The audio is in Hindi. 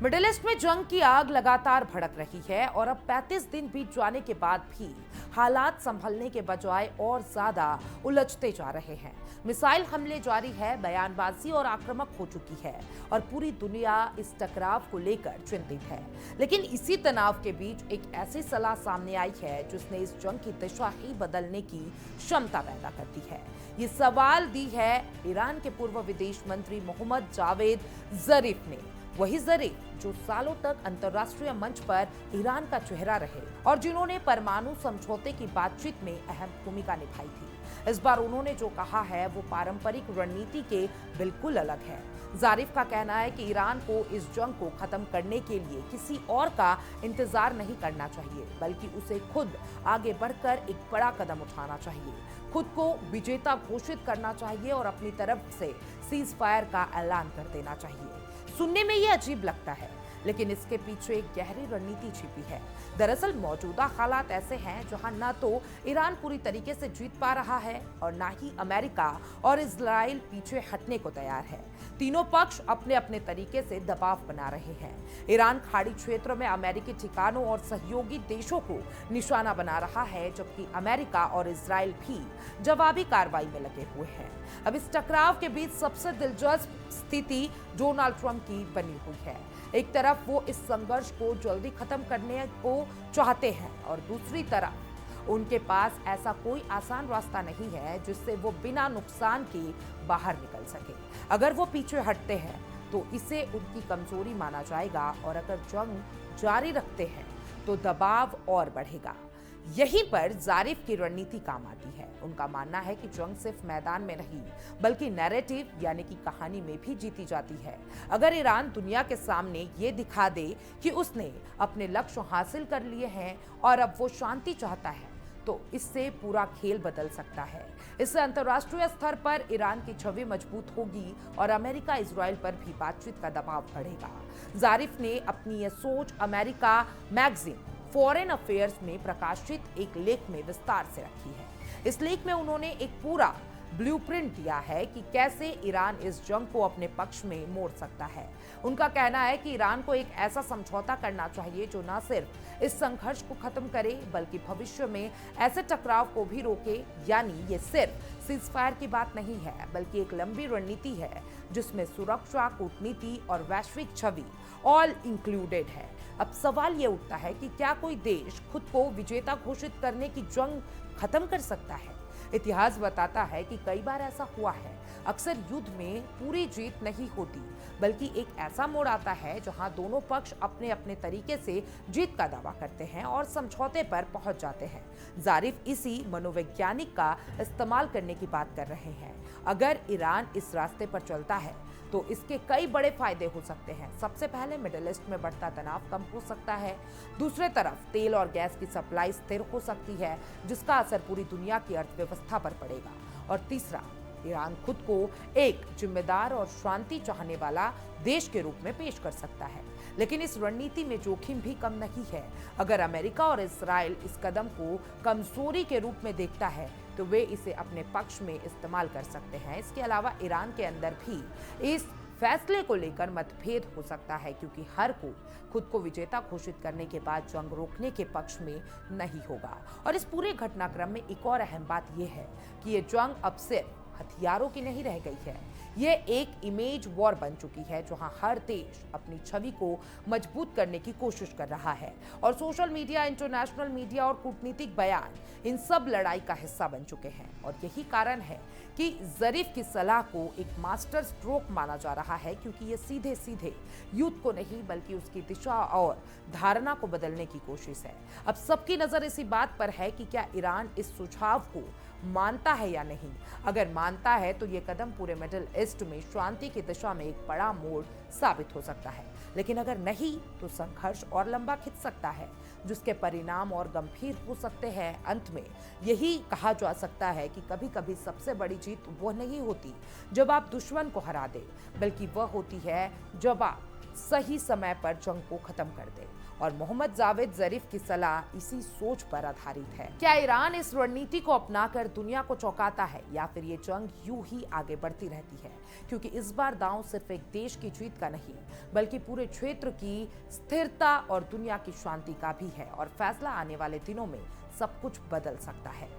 मिडिल ईस्ट में जंग की आग लगातार भड़क रही है और अब 35 दिन बीत जाने के बाद भी हालात संभलने के बजाय और ज्यादा उलझते जा रहे हैं। मिसाइल हमले जारी है, बयानबाजी और आक्रामक हो चुकी है और पूरी दुनिया इस टकराव को लेकर चिंतित है। लेकिन इसी तनाव के बीच एक ऐसी सलाह सामने आई है जिसने इस जंग की दिशा ही बदलने की क्षमता पैदा कर दी है। ये सवाल दी है ईरान के पूर्व विदेश मंत्री मोहम्मद जावेद जरीफ ने। वही जरीफ जो सालों तक अंतर्राष्ट्रीय मंच पर ईरान का चेहरा रहे और जिन्होंने परमाणु समझौते की बातचीत में अहम भूमिका निभाई थी। इस बार उन्होंने जो कहा है वो पारंपरिक रणनीति के बिल्कुल अलग है। जारिफ का कहना है कि ईरान को इस जंग को खत्म करने के लिए किसी और का इंतजार नहीं करना चाहिए, बल्कि उसे खुद आगे बढ़कर एक बड़ा कदम उठाना चाहिए, खुद को विजेता घोषित करना चाहिए और अपनी तरफ से सीज फायर का ऐलान कर देना चाहिए। सुनने में ये अजीब लगता है, लेकिन इसके पीछे एक गहरी रणनीति छिपी है। दरअसल मौजूदा हालात ऐसे हैं जहां न तो ईरान पूरी तरीके से जीत पा रहा है और न ही अमेरिका और इजराइल पीछे हटने को तैयार है। तीनों पक्ष अपने अपने तरीके से दबाव बना रहे हैं। ईरान खाड़ी क्षेत्र में अमेरिकी ठिकानों और सहयोगी देशों को निशाना बना रहा है, जबकि अमेरिका और इजराइल भी जवाबी कार्रवाई में लगे हुए हैं। अब इस टकराव के बीच सबसे दिलचस्प स्थिति डोनाल्ड ट्रंप की बनी हुई है। एक तरफ वो इस संघर्ष को जल्दी खत्म करने को चाहते हैं और दूसरी तरफ उनके पास ऐसा कोई आसान रास्ता नहीं है जिससे वो बिना नुकसान के बाहर निकल सके। अगर वो पीछे हटते हैं तो इसे उनकी कमजोरी माना जाएगा और अगर जंग जारी रखते हैं तो दबाव और बढ़ेगा। यहीं पर जारिफ की रणनीति काम आती है। उनका मानना है कि जंग सिर्फ मैदान में नहीं बल्कि नैरेटिव यानी कि कहानी में भी जीती जाती है। अगर ईरान दुनिया के सामने ये दिखा दे कि उसने अपने लक्ष्य हासिल कर लिए हैं और अब वो शांति चाहता है, तो इससे पूरा खेल बदल सकता है। इससे अंतर्राष्ट्रीय स्तर पर ईरान की छवि मजबूत होगी और अमेरिका इजराइल पर भी बातचीत का दबाव बढ़ेगा। जारिफ ने अपनी ये सोच अमेरिका मैगजीन फॉरेन अफेयर्स में प्रकाशित एक लेख में विस्तार से रखी है। इस लेख में उन्होंने एक पूरा ब्लूप्रिंट दिया है कि कैसे ईरान इस जंग को अपने पक्ष में मोड़ सकता है। उनका कहना है कि ईरान को एक ऐसा समझौता करना चाहिए जो न सिर्फ इस संघर्ष को खत्म करे बल्कि भविष्य में ऐसे टकराव को भी रोके। यानी ये सिर्फ सीजफायर की बात नहीं है बल्कि एक लंबी रणनीति है जिसमें सुरक्षा, कूटनीति और वैश्विक छवि ऑल इंक्लूडेड है। अब सवाल ये उठता है कि क्या कोई देश खुद को विजेता घोषित करने की जंग खत्म कर सकता है? इतिहास बताता है कि कई बार ऐसा हुआ है। अक्सर युद्ध में पूरी जीत नहीं होती बल्कि एक ऐसा मोड़ आता है जहां दोनों पक्ष अपने अपने तरीके से जीत का दावा करते हैं और समझौते पर पहुंच जाते हैं। जारिफ इसी मनोवैज्ञानिक का इस्तेमाल करने की बात कर रहे हैं। अगर ईरान इस रास्ते पर चलता है तो इसके कई बड़े फायदे हो सकते हैं। सबसे पहले मिडिल ईस्ट में बढ़ता तनाव कम हो सकता है। दूसरे तरफ तेल और गैस की सप्लाई स्थिर हो सकती है जिसका असर पूरी दुनिया की अर्थव्यवस्था पर पड़ेगा। और तीसरा, ईरान खुद को एक जिम्मेदार और शांति चाहने वाला देश के रूप में पेश कर सकता है। लेकिन इस रणनीति में जोखिम भी कम नहीं है। अगर अमेरिका और इजराइल इस कदम को कमजोरी के रूप में देखता है तो वे इसे अपने पक्ष में इस्तेमाल कर सकते हैं। इसके अलावा ईरान के अंदर भी इस फैसले को लेकर मतभेद हो सकता है, क्योंकि हर कोई खुद को विजेता घोषित करने के बाद जंग रोकने के पक्ष में नहीं होगा। और इस पूरे घटनाक्रम में एक और अहम बात यह है कि ये जंग अब सिर्फ हथियारों की नहीं रह गई है। ये एक इमेज वॉर बन चुकी है जहां हर देश अपनी छवि को मजबूत करने की कोशिश कर रहा है और सोशल मीडिया, इंटरनेशनल मीडिया और कूटनीतिक बयान इन सब लड़ाई का हिस्सा बन चुके हैं। और यही कारण है कि जरीफ की सलाह को एक मास्टर स्ट्रोक माना जा रहा है, क्योंकि ये सीधे सीधे युद्ध को नहीं बल्कि उसकी दिशा और धारणा को बदलने की कोशिश है। अब सबकी नजर इसी बात पर है कि क्या ईरान इस सुझाव को मानता है या नहीं। अगर मानता है तो ये कदम पूरे मिडिल ईस्ट में शांति की दिशा में एक बड़ा मोड़ साबित हो सकता है। लेकिन अगर नहीं तो संघर्ष और लंबा खिंच सकता है जिसके परिणाम और गंभीर हो सकते हैं। अंत में यही कहा जा सकता है कि कभी कभी सबसे बड़ी जीत वो नहीं होती जब आप दुश्मन को हरा दे, बल्कि वह होती है जब आप सही समय पर जंग को खत्म कर दे। और मोहम्मद जावेद जरीफ की सलाह इसी सोच पर आधारित है। क्या ईरान इस रणनीति को अपनाकर दुनिया को चौंकाता है, या फिर ये जंग यूं ही आगे बढ़ती रहती है? क्योंकि इस बार दांव सिर्फ एक देश की जीत का नहीं, बल्कि पूरे क्षेत्र की स्थिरता और दुनिया की शांति का भी है। और फैसला आने वाले दिनों में सब कुछ बदल सकता है।